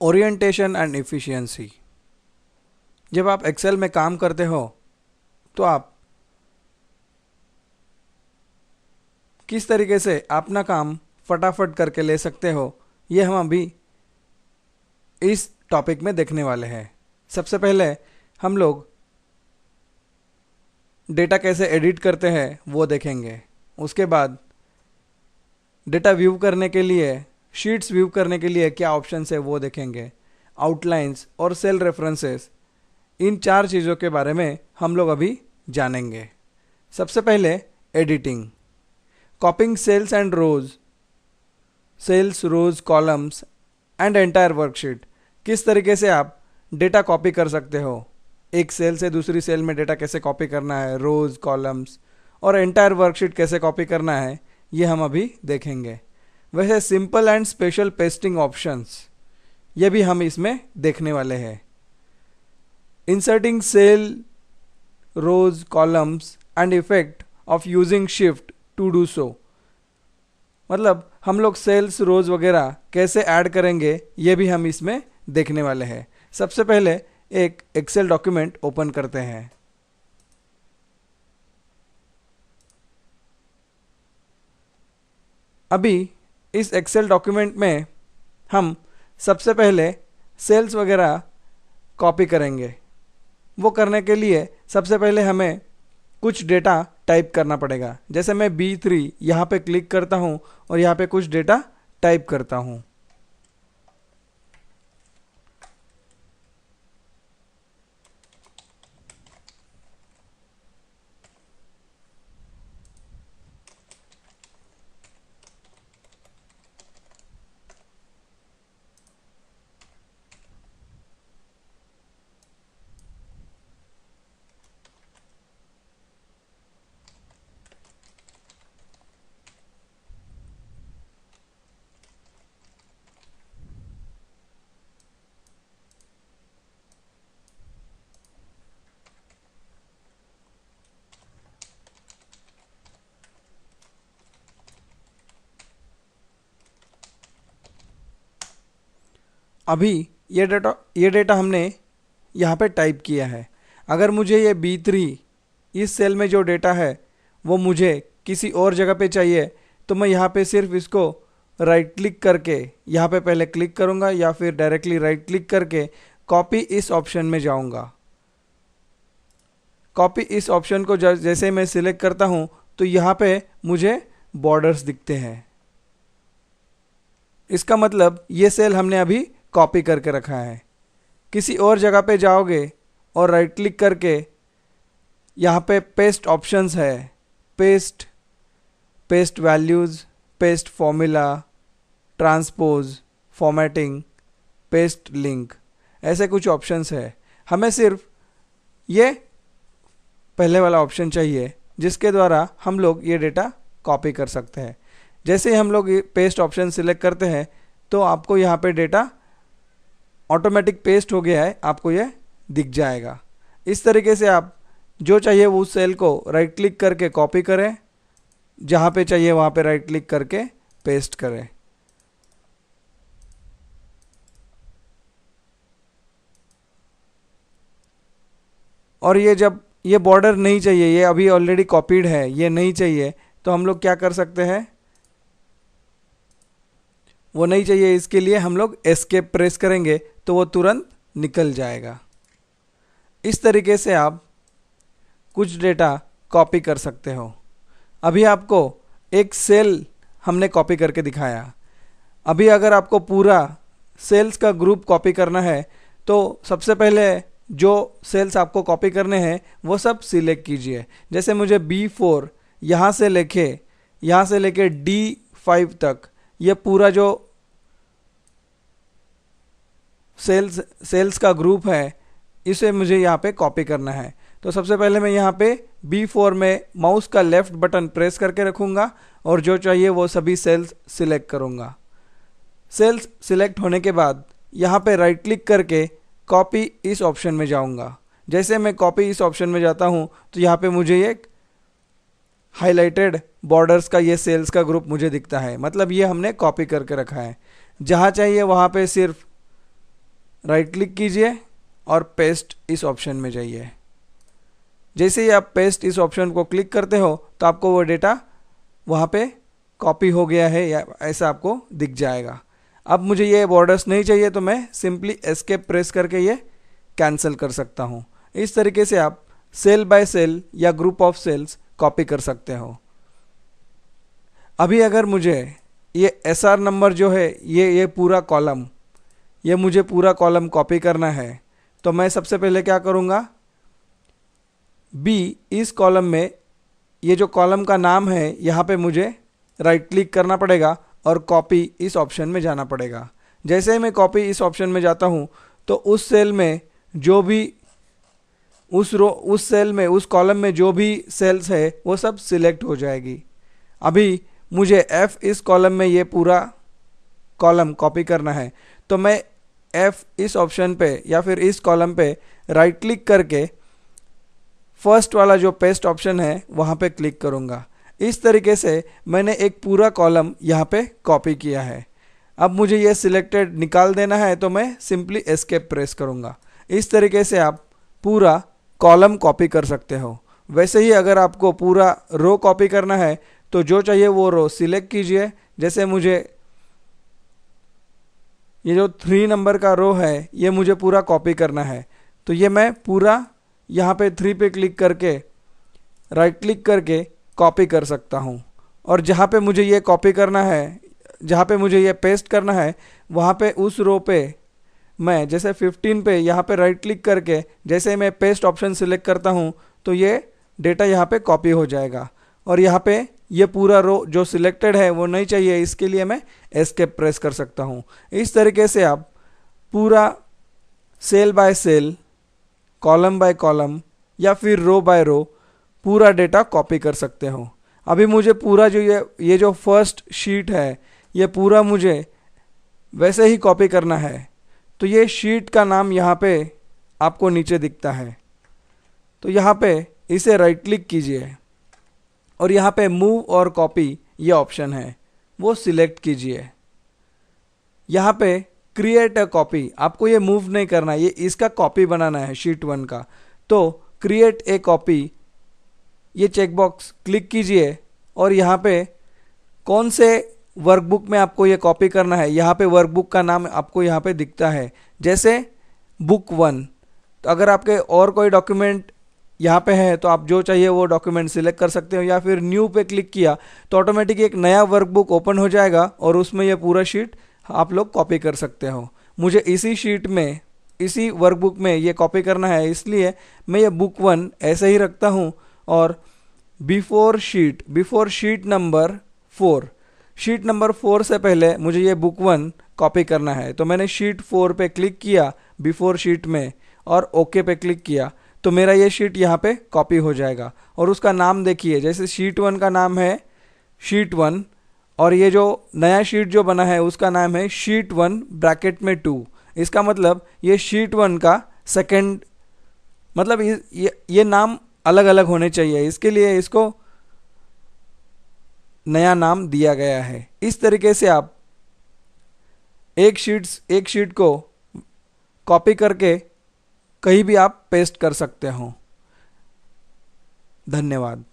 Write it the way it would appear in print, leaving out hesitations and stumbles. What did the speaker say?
Orientation and efficiency. जब आप Excel में काम करते हो तो आप किस तरीके से अपना काम फटाफट करके ले सकते हो, ये हम अभी इस टॉपिक में देखने वाले हैं। सबसे पहले हम लोग डेटा कैसे एडिट करते हैं वो देखेंगे। उसके बाद डेटा व्यू करने के लिए, शीट्स व्यू करने के लिए क्या ऑप्शंस है वो देखेंगे। आउटलाइंस और सेल रेफरेंसेस, इन 4 चीज़ों के बारे में हम लोग अभी जानेंगे। सबसे पहले editing, copying cells and rows, cells rows columns and entire worksheet. किस तरीके से आप डेटा कॉपी कर सकते हो, एक सेल से दूसरी सेल में डेटा कैसे कॉपी करना है, रोज कॉलम्स और एंटायर वर्कशीट कैसे कॉपी करना है, ये हम अभी देखेंगे। वैसे simple and special pasting options, ये भी हम इसमें देखने वाले हैं। Inserting cell rows columns and effect of using shift to do so, मतलब हम लोग सेल्स रोज वगैरह कैसे ऐड करेंगे ये भी हम इसमें देखने वाले हैं। सबसे पहले एक एक्सेल डॉक्यूमेंट ओपन करते हैं। अभी इस एक्सेल डॉक्यूमेंट में हम सबसे पहले सेल्स वगैरह कॉपी करेंगे। वो करने के लिए सबसे पहले हमें कुछ डेटा टाइप करना पड़ेगा। जैसे मैं B3 यहाँ पे क्लिक करता हूँ और यहाँ पे कुछ डेटा टाइप करता हूँ। अभी ये डेटा हमने यहाँ पे टाइप किया है। अगर मुझे ये B3 इस सेल में जो डेटा है वो मुझे किसी और जगह पे चाहिए तो मैं यहाँ पे सिर्फ इसको राइट क्लिक करके यहाँ पे पहले क्लिक करूँगा या फिर डायरेक्टली राइट क्लिक करके कॉपी इस ऑप्शन में जाऊँगा। कॉपी इस ऑप्शन को जैसे मैं सिलेक्ट करता हूँ तो यहाँ पे मुझे बॉर्डर्स दिखते हैं। इसका मतलब ये सेल हमने अभी कॉपी करके रखा है। किसी और जगह पे जाओगे और राइट क्लिक करके यहाँ पे पेस्ट ऑप्शंस है, paste, paste values, paste formula, transpose, formatting, paste link, ऐसे कुछ ऑप्शंस है। हमें सिर्फ ये पहले वाला ऑप्शन चाहिए जिसके द्वारा हम लोग ये डेटा कॉपी कर सकते हैं। जैसे ही हम लोग ये पेस्ट ऑप्शन सिलेक्ट करते हैं तो आपको यहाँ पे डेटा ऑटोमेटिक पेस्ट हो गया है, आपको ये दिख जाएगा। इस तरीके से आप जो चाहिए वो उस सेल को राइट क्लिक करके कॉपी करें, जहाँ पे चाहिए वहाँ पे राइट क्लिक करके पेस्ट करें। और ये जब ये बॉर्डर नहीं चाहिए, ये अभी ऑलरेडी कॉपीड है, ये नहीं चाहिए तो हम लोग क्या कर सकते हैं, वो नहीं चाहिए इसके लिए हम लोग एस्केप प्रेस करेंगे तो वो तुरंत निकल जाएगा। इस तरीके से आप कुछ डेटा कॉपी कर सकते हो। अभी आपको एक सेल हमने कॉपी करके दिखाया। अभी अगर आपको पूरा सेल्स का ग्रुप कॉपी करना है तो सबसे पहले जो सेल्स आपको कॉपी करने हैं वो सब सिलेक्ट कीजिए। जैसे मुझे B4 यहाँ से लेके D5 तक ये पूरा जो सेल्स का ग्रुप है इसे मुझे यहाँ पे कॉपी करना है। तो सबसे पहले मैं यहाँ पे B4 में माउस का लेफ्ट बटन प्रेस करके रखूँगा और जो चाहिए वो सभी सेल्स सिलेक्ट करूँगा। सेल्स सिलेक्ट होने के बाद यहाँ पे राइट क्लिक करके कॉपी इस ऑप्शन में जाऊँगा। जैसे मैं कॉपी इस ऑप्शन में जाता हूँ तो यहाँ पे मुझे एक हाईलाइटेड बॉर्डर्स का ये सेल्स का ग्रुप मुझे दिखता है, मतलब ये हमने कॉपी करके रखा है। जहाँ चाहिए वहाँ पे सिर्फ राइट क्लिक कीजिए और पेस्ट इस ऑप्शन में जाइए। जैसे ही आप पेस्ट इस ऑप्शन को क्लिक करते हो तो आपको वो डेटा वहाँ पे कॉपी हो गया है या ऐसा आपको दिख जाएगा। अब मुझे ये बॉर्डर्स नहीं चाहिए तो मैं सिंपली एस्केप प्रेस करके ये कैंसिल कर सकता हूँ। इस तरीके से आप सेल बाय सेल या ग्रुप ऑफ सेल्स कॉपी कर सकते हो। अभी अगर मुझे ये एसआर नंबर जो है ये पूरा कॉलम, ये मुझे पूरा कॉलम कॉपी करना है तो मैं सबसे पहले क्या करूँगा, बी इस कॉलम में ये जो कॉलम का नाम है यहाँ पे मुझे राइट क्लिक करना पड़ेगा और कॉपी इस ऑप्शन में जाना पड़ेगा। जैसे ही मैं कॉपी इस ऑप्शन में जाता हूँ तो उस सेल में जो भी उस सेल में उस कॉलम में जो भी सेल्स है वो सब सिलेक्ट हो जाएगी। अभी मुझे F इस कॉलम में ये पूरा कॉलम कॉपी करना है तो मैं F इस ऑप्शन पे या फिर इस कॉलम पे राइट क्लिक करके फर्स्ट वाला जो पेस्ट ऑप्शन है वहाँ पे क्लिक करूँगा। इस तरीके से मैंने एक पूरा कॉलम यहाँ पे कॉपी किया है। अब मुझे ये सिलेक्टेड निकाल देना है तो मैं सिंपली एस्केप प्रेस करूँगा। इस तरीके से आप पूरा कॉलम कॉपी कर सकते हो। वैसे ही अगर आपको पूरा रो कॉपी करना है तो जो चाहिए वो रो सिलेक्ट कीजिए। जैसे मुझे ये जो 3 नंबर का रो है ये मुझे पूरा कॉपी करना है तो ये मैं पूरा यहाँ पे 3 पे क्लिक करके राइट क्लिक करके कॉपी कर सकता हूँ। और जहाँ पे मुझे ये कॉपी करना है, जहाँ पे मुझे ये पेस्ट करना है, वहाँ पे उस रो पे मैं जैसे 15 पे यहाँ पे राइट क्लिक करके जैसे मैं पेस्ट ऑप्शन सिलेक्ट करता हूँ तो ये डेटा यहाँ पे कॉपी हो जाएगा। और यहाँ पे ये पूरा रो जो सिलेक्टेड है वो नहीं चाहिए, इसके लिए मैं एस्केप प्रेस कर सकता हूँ। इस तरीके से आप पूरा cell by cell, column by column या फिर रो बाय रो पूरा डेटा कॉपी कर सकते हो। अभी मुझे पूरा जो ये जो फर्स्ट शीट है ये पूरा मुझे वैसे ही कॉपी करना है तो ये शीट का नाम यहाँ पे आपको नीचे दिखता है तो यहाँ पे इसे राइट क्लिक कीजिए और यहाँ पे मूव और कॉपी ये ऑप्शन है वो सिलेक्ट कीजिए। यहाँ पे क्रिएट अ कॉपी, आपको ये मूव नहीं करना, ये इसका कॉपी बनाना है शीट 1 का। तो क्रिएट ए कॉपी ये चेकबॉक्स क्लिक कीजिए और यहाँ पे कौन से वर्कबुक में आपको ये कॉपी करना है, यहाँ पे वर्कबुक का नाम आपको यहाँ पे दिखता है जैसे बुक 1। तो अगर आपके और कोई डॉक्यूमेंट यहाँ पे है तो आप जो चाहिए वो डॉक्यूमेंट सिलेक्ट कर सकते हो या फिर न्यू पे क्लिक किया तो ऑटोमेटिक एक नया वर्कबुक ओपन हो जाएगा और उसमें ये पूरा शीट आप लोग कॉपी कर सकते हो। मुझे इसी शीट में, इसी वर्कबुक में ये कॉपी करना है इसलिए मैं ये बुक 1 ऐसे ही रखता हूँ और before sheet number 4, sheet number 4 से पहले मुझे ये बुक 1 कॉपी करना है तो मैंने शीट 4 पे क्लिक किया बिफोर शीट में और ओके पे क्लिक किया तो मेरा ये शीट यहाँ पे कॉपी हो जाएगा। और उसका नाम देखिए, जैसे शीट 1 का नाम है शीट 1 और ये जो नया शीट जो बना है उसका नाम है शीट 1 ब्रैकेट में 2। इसका मतलब ये शीट 1 का सेकंड, मतलब ये नाम अलग अलग होने चाहिए, इसके लिए इसको नया नाम दिया गया है। इस तरीके से आप एक शीट को कॉपी करके कहीं भी आप पेस्ट कर सकते हो। धन्यवाद।